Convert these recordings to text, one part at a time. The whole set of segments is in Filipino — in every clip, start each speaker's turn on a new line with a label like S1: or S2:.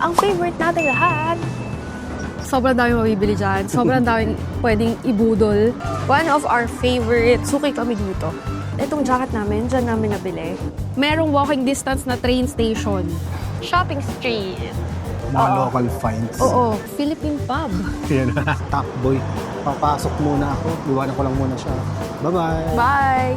S1: Ang favorite natin lahat. Sobrang dami mabibili dyan. Sobrang daming pwedeng ibudol. One of our favorite, suki kami dito. Itong jacket namin, dyan namin nabili. Merong walking distance na train station. Shopping street.
S2: Mga local finds.
S1: Oo, Philippine pub.
S2: Yan. Top boy. Papasok muna ako. Iwanan ko lang muna siya. Bye-bye.
S1: Bye!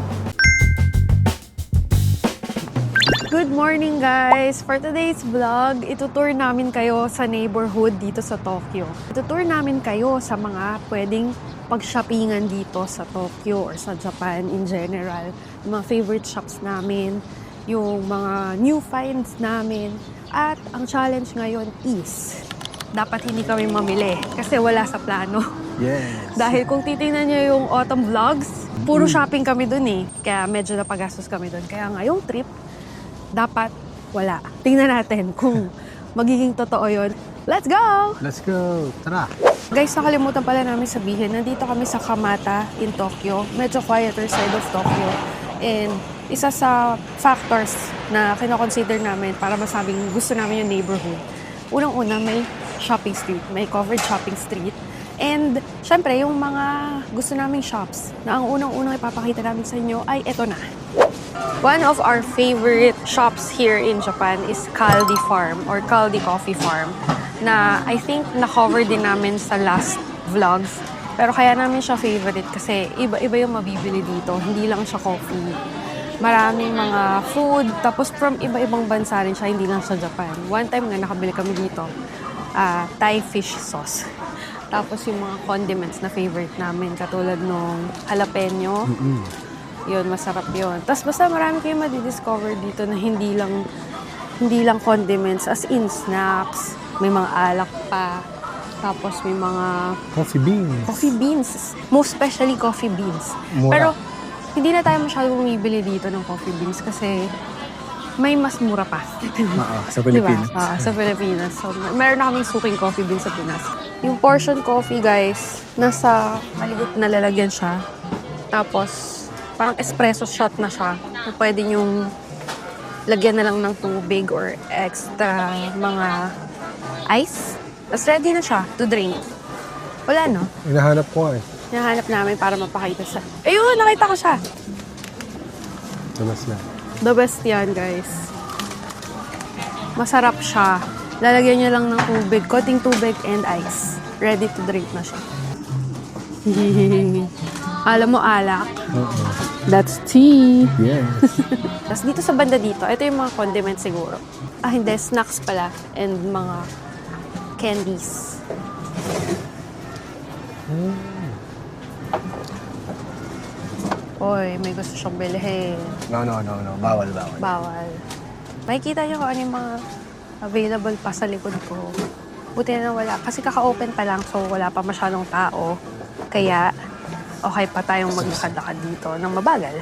S1: Good morning guys! For today's vlog, itutour namin kayo sa neighborhood dito sa Tokyo. Itutour namin kayo sa mga pwedeng pag-shoppingan dito sa Tokyo or sa Japan in general. Yung mga favorite shops namin, yung mga new finds namin. At ang challenge ngayon is, dapat hindi kami mamili kasi wala sa plano.
S2: Yes.
S1: Dahil kung titingnan nyo yung autumn vlogs, puro shopping kami dun eh. Kaya medyo napagastos kami dun. Kaya ngayong trip, dapat wala. Tingnan natin kung magiging totoo yun. Let's go!
S2: Let's go. Tara.
S1: Guys, nakalimutan pala namin sabihin, nandito kami sa Kamata in Tokyo. Medyo quieter side of Tokyo. And isa sa factors na kinoconsider namin para masabing gusto namin yung neighborhood. Unang-una, may shopping street. May covered shopping street. And syempre, yung mga gusto naming shops na ang unang-unang ipapakita namin sa inyo ay eto na. One of our favorite shops here in Japan is Kaldi Farm or Kaldi Coffee Farm na I think na-cover din namin sa last vlogs. Pero kaya namin siya favorite kasi iba-iba yung mabibili dito. Hindi lang siya coffee. Maraming mga food. Tapos from iba-ibang bansa rin siya, hindi lang sa Japan. One time nga nakabili kami dito, Thai fish sauce. Tapos yung mga condiments na favorite namin katulad nung jalapeno. Yun, masarap yun. Tapos basta marami kayong madidiscover dito na hindi lang condiments, as in snacks, may mga alak pa, tapos may mga
S2: Coffee beans.
S1: Most especially coffee beans.
S2: Mura.
S1: Pero hindi na tayo masyadong bumibili dito ng coffee beans kasi may mas mura pa.
S2: Sa Pilipinas.
S1: Diba? Sa Pilipinas. So, meron na kaming suking coffee beans sa Pinas. Yung portion coffee, guys, nasa maliit na lalagyan siya. Tapos, parang espresso shot na siya. Pwede yung lagyan na lang ng tubig or extra mga ice. Tapos ready na siya to drink. Wala, no?
S2: Hinahanap ko eh.
S1: Hinahanap namin para mapakita sa... Ayun, nakita ko siya.
S2: Tumas na.
S1: The best yan, guys. Masarap siya. Lalagyan niya lang ng tubig, konting tubig and ice. Ready to drink na siya. Alam mo, alak. That's tea.
S2: Yes.
S1: Tapos dito sa banda dito, ito yung mga condiments siguro. Hindi, snacks pala. And mga candies. Oy, may gusto siyang bilhin.
S2: No. Bawal.
S1: Bawal. Makikita niyo kung ano yung mga available pa sa likod ko. Buti na wala. Kasi kaka-open pa lang, so wala pa masyadong tao. Kaya, okay pa tayong maglakad-lakad dito ng mabagal.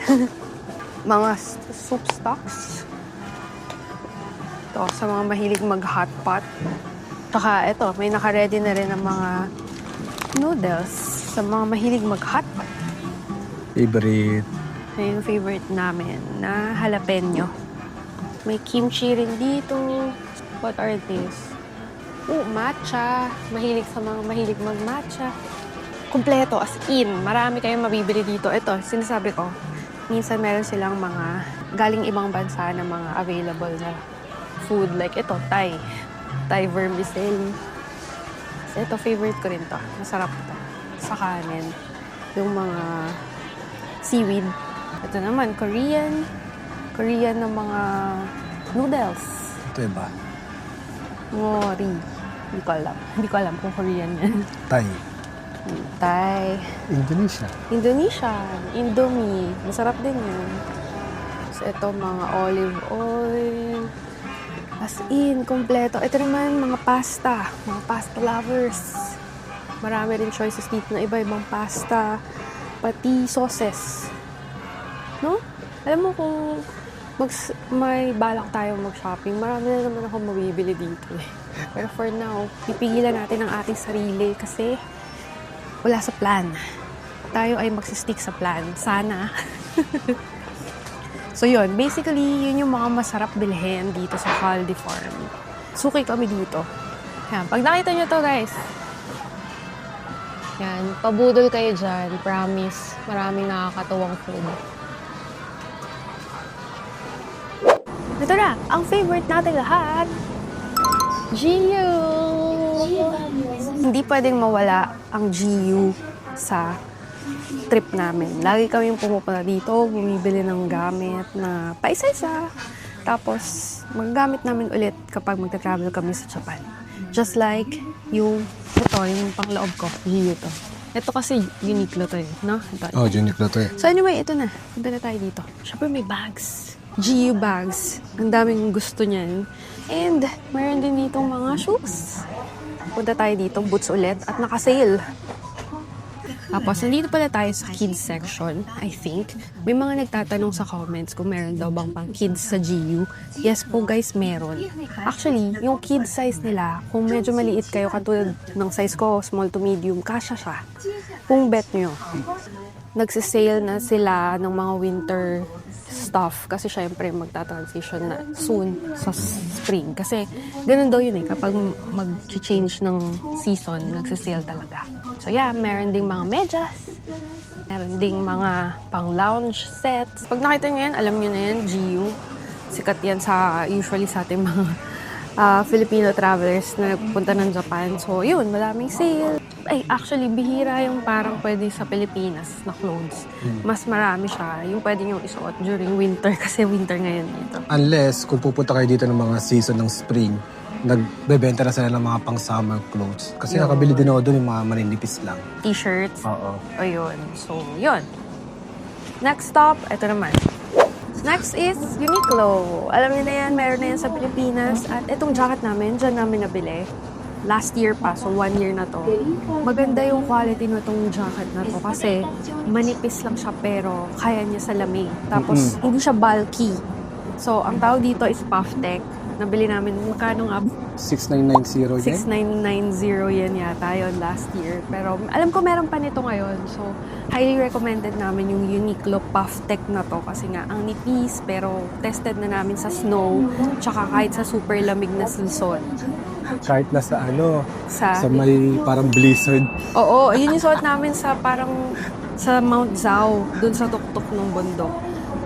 S1: Mga soup stocks. Ito, sa mga mahilig mag-hot pot. Tsaka ito, may naka-ready na rin ng mga noodles sa mga mahilig mag-hot pot.
S2: Favorite.
S1: Ito yung favorite namin na jalapeno. May kimchi rin dito. What are these? Matcha. Mahilig sa mga mahilig mag-matcha. Kompleto, as in. Marami kayong mabibili dito. Ito, sinasabi ko, minsan meron silang mga galing ibang bansa na mga available na food. Like ito, Thai. Thai vermicelli. So, ito, favorite ko rin to. Masarap to. Sa kanin. Yung mga seaweed. Ito naman, Korean. Korean na mga noodles.
S2: Ito ba?
S1: Nori. Hindi ko alam kung Korean yan. Thai. Indonesian. Indomie. Masarap din yun. So, ito, mga olive oil. As in, kompleto. Ito naman, mga pasta. Mga pasta lovers. Marami rin choices dito na iba-ibang pasta. Pati sauces. No? Alam mo kung may balak tayo mag-shopping, marami na naman ako mabibili dito eh. Pero for now, pipigilan natin ang ating sarili kasi wala sa plan. Tayo ay magsistick sa plan. Sana. So yun, basically, yun yung mga masarap bilhin dito sa Kaldi Farm. suki kami dito. Yan, pag nakita nyo to guys, yan, pabudol kayo dyan. Promise, maraming nakakatuwang food. Ito na, ang favorite natin lahat. GU! Hindi pwedeng mawala ang GU sa trip namin. Lagi kaming pumupunta dito, bumibili ng gamit na paisa-isa. Tapos, magagamit namin ulit kapag magta-travel kami sa Japan. Just like yung pangloob ko, GU to. Ito kasi Uniqlo to eh, no? Ito.
S2: Oh, Uniqlo to eh.
S1: So anyway, ito na. Punta na tayo dito. Siyempre may bags. GU bags. Ang daming gusto niyan. And mayroon din ditong mga shoes. Punta tayo dito, boots ulit. At naka-sale. Tapos, nandito pala tayo sa kids section, I think. May mga nagtatanong sa comments kung meron daw bang pang kids sa GU. Yes po guys, meron. Actually, yung kids size nila, kung medyo maliit kayo, katulad ng size ko, small to medium, kasya siya. Kung bet nyo. Nagsisale na sila ng mga winter stuff kasi syempre magta-transition na soon sa spring. Kasi ganun daw yun eh, kapag mag-change ng season, nagsisale talaga. So yeah, meron ding mga medyas, meron ding mga pang-lounge sets. Pag nakita nyo yan, alam nyo na yan, GU. Sikat yan usually sa ating mga Filipino travelers na nagpunta ng Japan. So yun, maraming sale. Ay, actually, bihira yung parang pwede sa Pilipinas na clothes. Mas marami siya. Yung pwede nyo isuot during winter kasi winter ngayon dito.
S2: Unless, kung pupunta kayo dito ng mga season ng spring, nagbebenta na sila ng mga pang-summer clothes. Kasi nakabili din ako doon yung mga maninipis lang.
S1: T-shirts.
S2: Oo.
S1: O yun. So, yun. Next stop, ito naman. Next is Uniqlo. Alam niyo na yan, meron na yan sa Pilipinas. At itong jacket namin, dyan namin nabili. Last year pa, so 1 year na to. Maganda yung quality na itong jacket na to kasi manipis lang siya pero kaya niya sa lamig. Tapos, hindi siya bulky. So, ang tawag dito is Puff Tech. Nabili namin, magkano nga?
S2: 6990 yan?
S1: 6990 yan yata yun last year. Pero alam ko meron pa nito ngayon. So, highly recommended namin yung Uniqlo Puff Tech na to kasi nga ang nipis pero tested na namin sa snow tsaka kahit sa super lamig na season.
S2: Kahit na sa
S1: Sa
S2: may parang blizzard.
S1: Oo, yun yung suot namin sa parang sa Mount Zhao, dun sa tuktok ng bundok.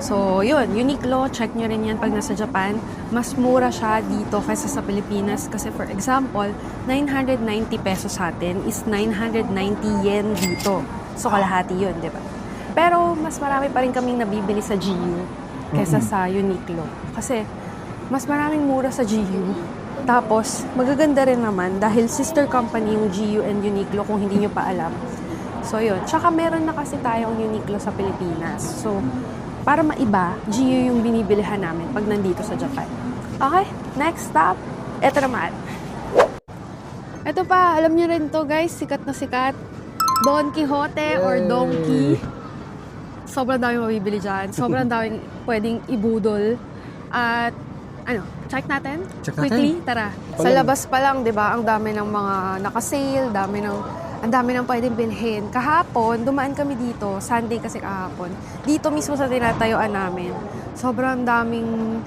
S1: So, yun, Uniqlo, check nyo rin yan pag nasa Japan. Mas mura siya dito kaysa sa Pilipinas kasi for example, 990 pesos sa atin is 990 yen dito. So, kalahati yun, di ba? Pero, mas marami pa rin kaming nabibili sa GU kaysa sa Uniqlo. Kasi, mas maraming mura sa GU. Tapos, magaganda rin naman dahil sister company yung GU and Uniqlo kung hindi nyo pa alam. So, yun. Tsaka meron na kasi tayong Uniqlo sa Pilipinas. So, para maiba, GU yung binibilihan namin pag nandito sa Japan. Okay, next stop. Ito naman. Ito pa, alam nyo rin to guys, sikat na sikat. Don Quixote or Donkey. Sobrang daming mabibili dyan. Sobrang daming pwedeng ibudol. At check natin?
S2: Check
S1: Quickly,
S2: natin.
S1: tara. Sa labas pa lang, di ba, ang dami ng mga naka-sale, ang dami ng pwedeng bilhin. Kahapon, dumaan kami dito, Sunday kasi kahapon. Dito mismo sa tinatayuan namin, sobrang daming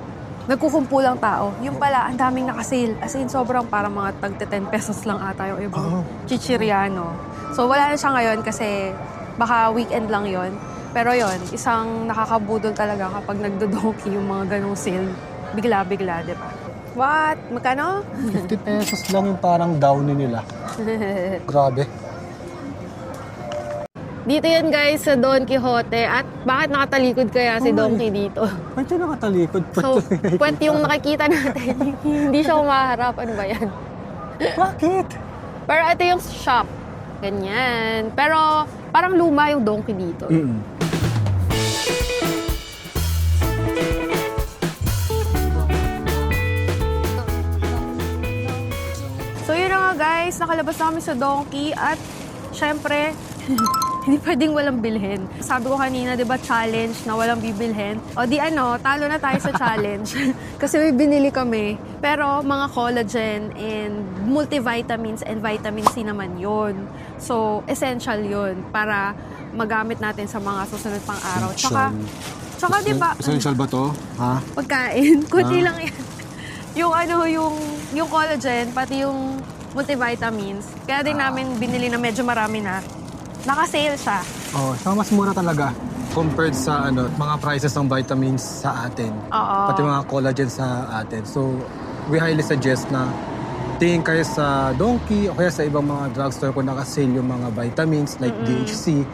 S1: nagkukumpulang tao. Yung pala, ang daming naka-sale. As in, sobrang parang mga tag-10 pesos lang ata yung ibang chichiriano. So, wala na siya ngayon kasi baka weekend lang yon. Pero yon, isang nakakabudol talaga kapag nagdo-donkey yung mga ganong sale. Bigla-bigla, di ba? What? Magkano?
S2: 50 pesos lang yung parang downy nila. Grabe.
S1: Dito yan guys sa Don Quixote. At bakit nakatalikod kaya si Donkey dito?
S2: Ba't yung nakatalikod?
S1: So, puwet yung nakikita natin. Hindi siya umaharap. Ano ba yan?
S2: Bakit?
S1: Pero ito yung shop. Ganyan. Pero parang luma yung Donkey dito. So yun na nga guys, nakalabas namin sa Donkey at syempre, hindi pwedeng walang bilhin. Sabi ko kanina, di ba, challenge na walang bibilhin. O di talo na tayo sa challenge. Kasi may binili kami. Pero mga collagen and multivitamins and vitamin C naman yon. So, essential yon para magamit natin sa mga susunod pang araw. Tsaka di ba,
S2: Essential ba to? Ha?
S1: pagkain, kunti lang yan. Yung yung collagen, pati yung multivitamins, kaya din namin binili na medyo marami na. Naka-sale siya.
S2: Oh, so mas mura talaga compared sa mga prices ng vitamins sa atin.
S1: Oo.
S2: Pati mga collagen sa atin. So, we highly suggest na tingin kayo sa Donkey o kaya sa ibang mga drugstore kung naka-sale yung mga vitamins like DHC.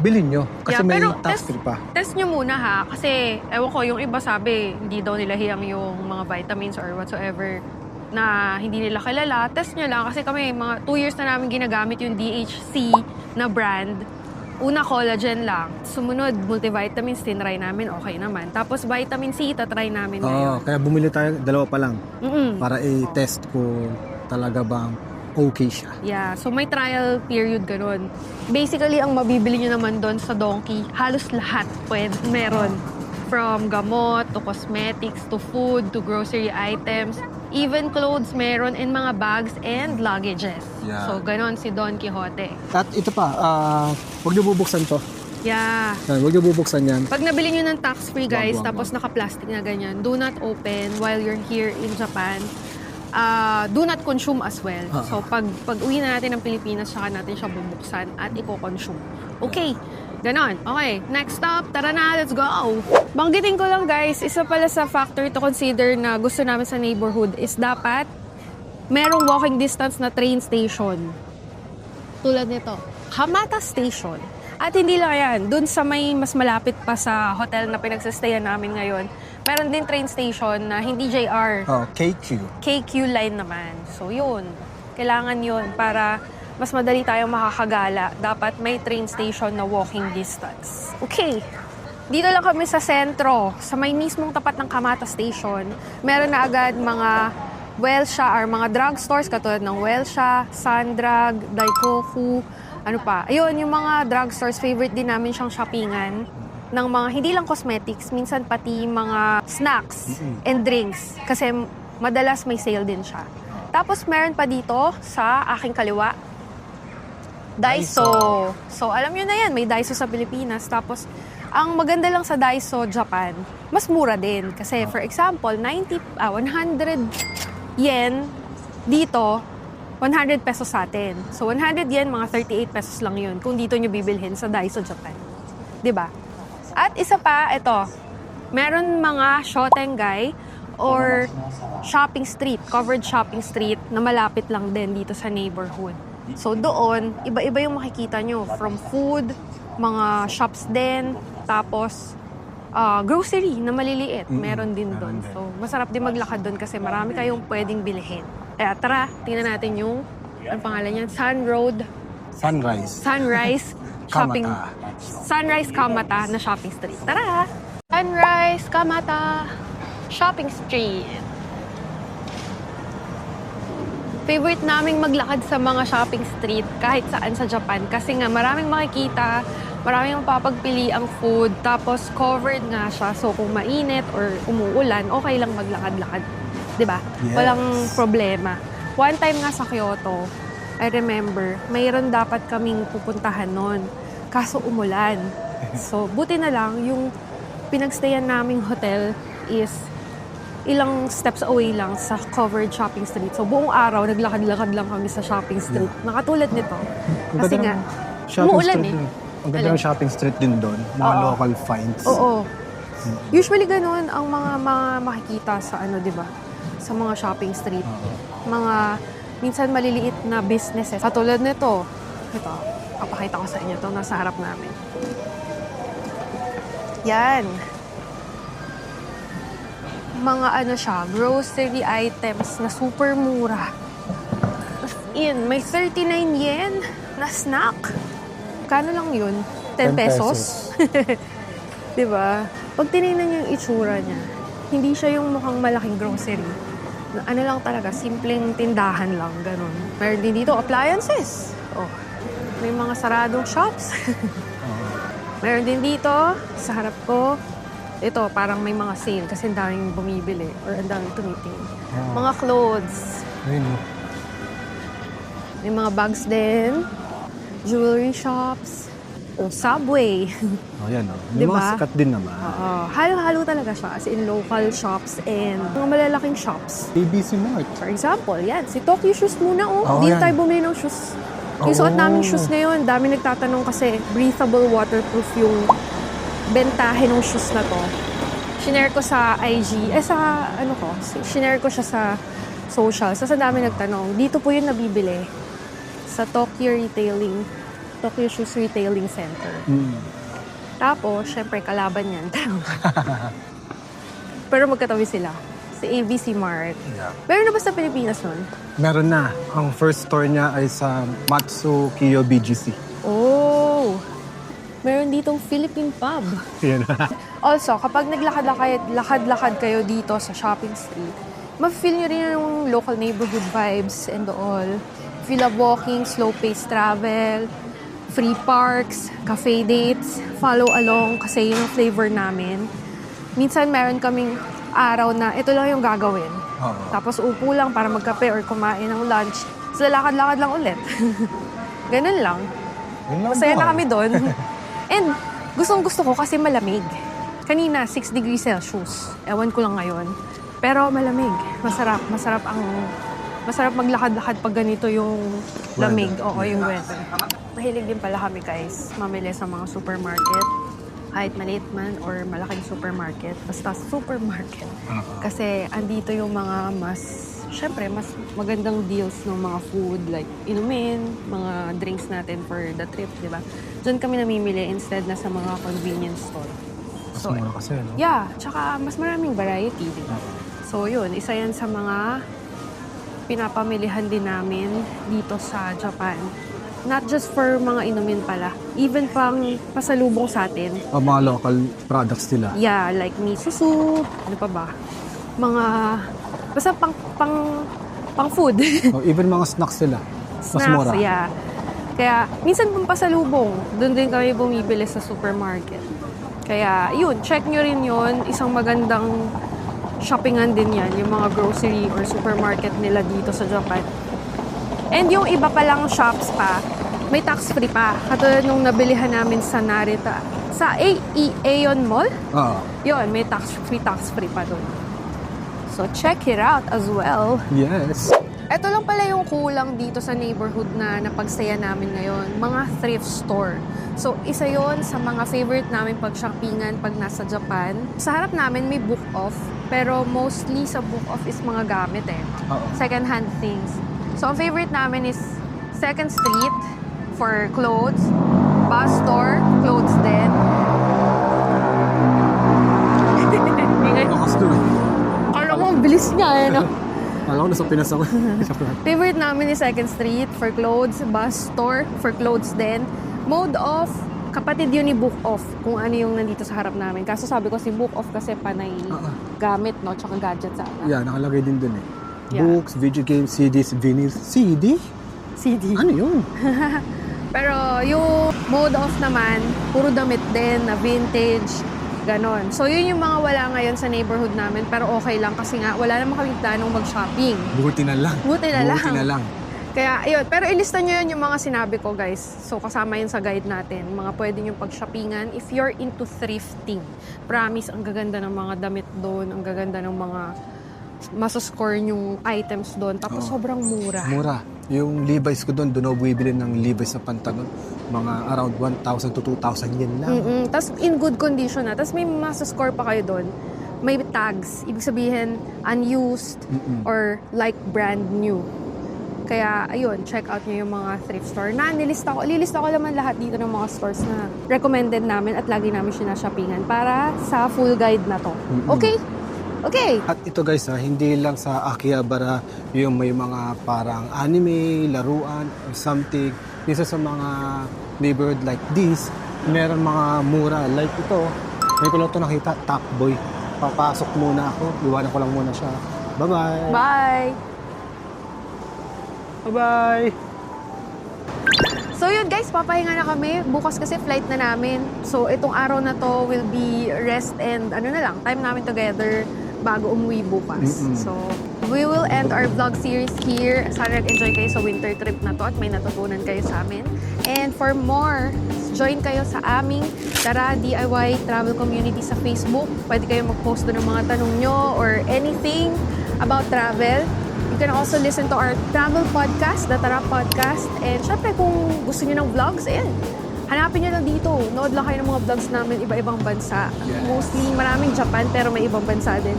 S2: Bilhin nyo kasi may tax-free pa.
S1: Test nyo muna ha. Kasi, ewan ko, yung iba sabi, hindi daw nila hiyang yung mga vitamins or whatsoever na hindi nila kilala. Test nyo lang kasi kami, mga 2 years na namin ginagamit yung DHC na brand. Una, collagen lang. Sumunod, multivitamins, tinry namin, okay naman. Tapos vitamin C, tatry namin ngayon.
S2: Kaya bumili tayo, 2 pa lang.
S1: Mm-mm.
S2: Para i-test kung talaga bang okay siya.
S1: Yeah, so may trial period ganun. Basically, ang mabibili nyo naman doon sa Donkey, halos lahat meron. From gamot, to cosmetics, to food, to grocery items. Even clothes meron in mga bags and luggages.
S2: Yeah.
S1: So, ganon si Don Quixote.
S2: At ito pa, huwag niyo bubuksan to.
S1: Yeah.
S2: Huwag niyo bubuksan yan.
S1: Pag nabili nyo ng tax-free, guys,
S2: Wag.
S1: tapos naka-plastic na ganyan, do not open while you're here in Japan. Do not consume as well. So, pag uwi na natin ng Pilipinas, saka natin siya bubuksan at i-consume. Okay. Ganon. Okay. Next stop. Tara na. Let's go. Banggitin ko lang, guys, isa pala sa factor to consider na gusto namin sa neighborhood is dapat merong walking distance na train station. Tulad nito. Hamata Station. At hindi lang yan. Doon sa may mas malapit pa sa hotel na pinagsastayan namin ngayon, meron din train station na hindi JR.
S2: KQ.
S1: KQ line naman. So, yun. Kailangan yun para mas madali tayong makakagala. Dapat may train station na walking distance. Okay. Dito lang kami sa sentro. Sa may mismong tapat ng Kamata Station, meron na agad mga Welsha or mga drugstores katulad ng Welsha, Sundrug, Daikoku, ano pa. Ayun, yung mga drugstores, favorite din namin siyang shoppingan ng mga, hindi lang cosmetics, minsan pati mga snacks and drinks. Kasi madalas may sale din siya. Tapos meron pa dito sa aking kaliwa, Daiso. So, alam nyo na yan, may Daiso sa Pilipinas. Tapos, ang maganda lang sa Daiso, Japan, mas mura din. Kasi, for example, 100 yen dito, 100 pesos sa atin. So, 100 yen, mga 38 pesos lang yun kung dito nyo bibilhin sa Daiso, Japan. 'Di ba? At isa pa, ito, meron mga Shotengai or shopping street, covered shopping street na malapit lang din dito sa neighborhood. So doon, iba-iba yung makikita nyo. From food, mga shops din, tapos grocery na maliliit. Meron din doon. So masarap din maglakad doon kasi marami kayong pwedeng bilhin. Kaya tara, tingnan natin yung, ang pangalan niyan, Sunrise Shopping. Sunrise Kamata na shopping street. Tara! Sunrise Kamata Shopping Street. Favorite naming maglakad sa mga shopping street kahit saan sa Japan kasi nga maraming makikita, maraming mapapagpili ang food, tapos covered nga siya. So kung mainit or umuulan, okay lang maglakad-lakad. 'Di ba?
S2: Yes.
S1: Walang problema. One time nga sa Kyoto, I remember, mayroon dapat kaming pupuntahan noon. Kaso umulan. So buti na lang yung pinagstayan naming hotel is ilang steps away lang sa covered shopping street. So, buong araw, naglakad-lakad lang kami sa shopping street. Nakatulad nito. Kasi nga, umuulan eh.
S2: Ang ganda ng shopping street din doon. Mga local finds.
S1: Oo. Usually, ganun ang mga makikita sa di ba? Sa mga shopping street. Mga, minsan maliliit na businesses. Katulad nito. Ito, papakita ko sa inyo ito. Nasa harap namin. Yan. Mga siya, grocery items na super mura. As in, may 39 yen na snack. Kano lang yun? 10 pesos? Diba? Pag tinignan niyo yung itsura niya, hindi siya yung mukhang malaking grocery. Ano lang talaga, simpleng tindahan lang, ganun. Meron din dito, appliances. Oh, may mga saradong shops. Meron din dito, sa harap ko, ito, parang may mga sale kasi ang daming bumibili or ang daming tumitingin. Mga clothes.
S2: Ayun.
S1: May mga bags din. Jewelry shops. o Subway.
S2: Oh, yan oh. May
S1: Diba?
S2: mga sikat din naman.
S1: Oo. Halo-halo talaga siya. As in local shops and mga malalaking shops.
S2: ABC Mart.
S1: For example, yan. Si Tokyo Shoes muna, oh.
S2: Oo,
S1: Dito
S2: yan.
S1: tayo bumili ng shoes. Yung suot naming shoes ngayon, dami nagtatanong kasi breathable, waterproof yung bentahe ng shoes na to. Shinare ko sa IG, shinare ko siya sa social. Sa dami nagtanong, dito po yun nabibili. Sa Tokyo Shoes Retailing Center. Tapos, syempre, kalaban yan. Pero magkatabi sila. Sa ABC Mart.
S2: Yeah.
S1: Meron na ba sa Pilipinas nun?
S2: Meron na. Ang first store niya ay sa Matsukiyo BGC.
S1: Oh! Meron ditong Philippine Pub.
S2: Yan.
S1: Also, kapag naglakad-lakad kayo dito sa shopping street, ma-feel nyo rin yung local neighborhood vibes and all. If you love walking, slow-paced travel, free parks, cafe dates, follow along kasi yun ang flavor namin. Minsan meron kaming araw na ito lang yung gagawin.
S2: Oo.
S1: Tapos upo lang para magkape or kumain ng lunch. So lakad-lakad lang ulit. Ganun lang.
S2: Yun lang
S1: Masaya
S2: po,
S1: na kami doon. And gustong-gusto ko kasi malamig. Kanina, 6 degrees Celsius. Ewan ko lang ngayon. Pero malamig. Masarap. Masarap maglakad-lakad pag ganito yung lamig. Oo, yung weather. Mahilig din pala kami guys, mamili sa mga supermarket. Kahit maliit man or malaking supermarket. Basta supermarket. Kasi andito yung mga syempre, mas magandang deals ng mga food like inumin, mga drinks natin for the trip, di ba? Diyan kami namimili instead na sa mga convenience store.
S2: Mas mura kasi, no?
S1: Yeah, tsaka mas maraming variety, di ba? So yun, isa yan sa mga pinapamilihan din namin dito sa Japan. Not just for mga inumin pala. Even pang pasalubong sa atin.
S2: O mga local products nila.
S1: Yeah, like miso soup, ano pa ba? Basta pang food.
S2: O, even mga snacks nila. Mas
S1: Snacks,
S2: mura.
S1: yeah. Kaya, minsan pang pasalubong, doon din kami bumibili sa supermarket. Kaya, yun, check nyo rin yun. Isang magandang shoppingan din yan, yung mga grocery or supermarket nila dito sa Japan. And yung iba palang shops pa, may tax-free pa. Katulad nung nabilihan namin sa Narita. Sa Aeon Mall,
S2: Oo.
S1: yun, may tax-free pa doon. So, check it out as well.
S2: Yes.
S1: Ito lang pala yung kulang dito sa neighborhood na napagsaya namin ngayon, mga thrift store. So, isa yon sa mga favorite namin pag-shoppingan pag nasa Japan. Sa harap namin may book off, pero mostly sa book off is mga gamit
S2: Oo.
S1: second-hand things. So, ang favorite namin is 2nd Street for clothes, bus store, clothes din.
S2: Bakas doon.
S1: Alam mo, ang bilis niya, no?
S2: Alam ko, nasa Pinas ako.
S1: Favorite namin is 2nd Street for clothes, bus store for clothes din. Mode off, kapatid yun ni book off kung ano yung nandito sa harap namin. Kaso sabi ko si book off kasi panay gamit, no? Tsaka gadget sa akin.
S2: Yeah, nakalagay din dun eh.
S1: Yeah.
S2: Books, video games, CDs, vinyls. CD?
S1: CD.
S2: Ano yun?
S1: Pero yung mode off naman, puro damit din na vintage, ganon. So yun yung mga wala ngayon sa neighborhood namin, pero okay lang kasi nga wala naman kami planong mag-shopping.
S2: Buti na lang.
S1: Buti na lang.
S2: Buti na lang.
S1: Kaya ayun, pero ilista nyo yun yung mga sinabi ko guys. So kasama yun sa guide natin, mga pwede yung pag-shoppingan. If you're into thrifting, promise, ang gaganda ng mga damit doon, ang gaganda ng mga masascore yung items doon. Tapos sobrang mura.
S2: Mura. Yung Levi's ko doon ako bumibili ng Levi's na pantalon. Mga around 1,000 to 2,000 yen lang.
S1: Tapos in good condition na. Tapos may masascore pa kayo doon. May tags. Ibig sabihin, unused or like brand new. Kaya, ayun, check out nyo yung mga thrift store na nilista ko. Lilista ko naman lahat dito ng mga stores na recommended namin at lagi namin sinashoppingan para sa full guide na to. Okay? Okay.
S2: At ito guys, hindi lang sa Akihabara yung may mga parang anime, laruan, or something. Dito sa mga neighborhood like this, meron mga mura. Like ito, may ko lang ito nakita, Top Boy. Papasok muna ako, iwanan ko lang muna siya. Bye-bye!
S1: Bye!
S2: Bye-bye!
S1: So yun guys, papahinga na kami. Bukas kasi flight na namin. So itong araw na to will be rest and ano na lang, time namin together bago umuwi bukas. So we will end our vlog series here. Sana nag-enjoy kayo sa winter trip na to at may natutunan kayo sa amin. And for more, join kayo sa aming Tara DIY Travel Community sa Facebook. Pwede kayo mag-post doon ng mga tanong nyo or anything about travel. You can also listen to our travel podcast, the Tara Podcast. And syempre, kung gusto nyo ng vlogs, ayan, hanapin nyo lang dito. Nood lang kayo ng mga vlogs namin, iba-ibang bansa. Mostly, maraming Japan, pero may ibang bansa din.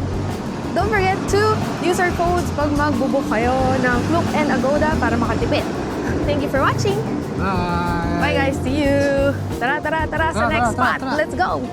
S1: Don't forget to use our codes pag mag-book kayo ng Klook and Agoda para makatipid. Thank you for watching.
S2: Bye!
S1: Bye guys, see you. Tara sa
S2: Tara,
S1: next
S2: tara,
S1: spot.
S2: tara.
S1: Let's go.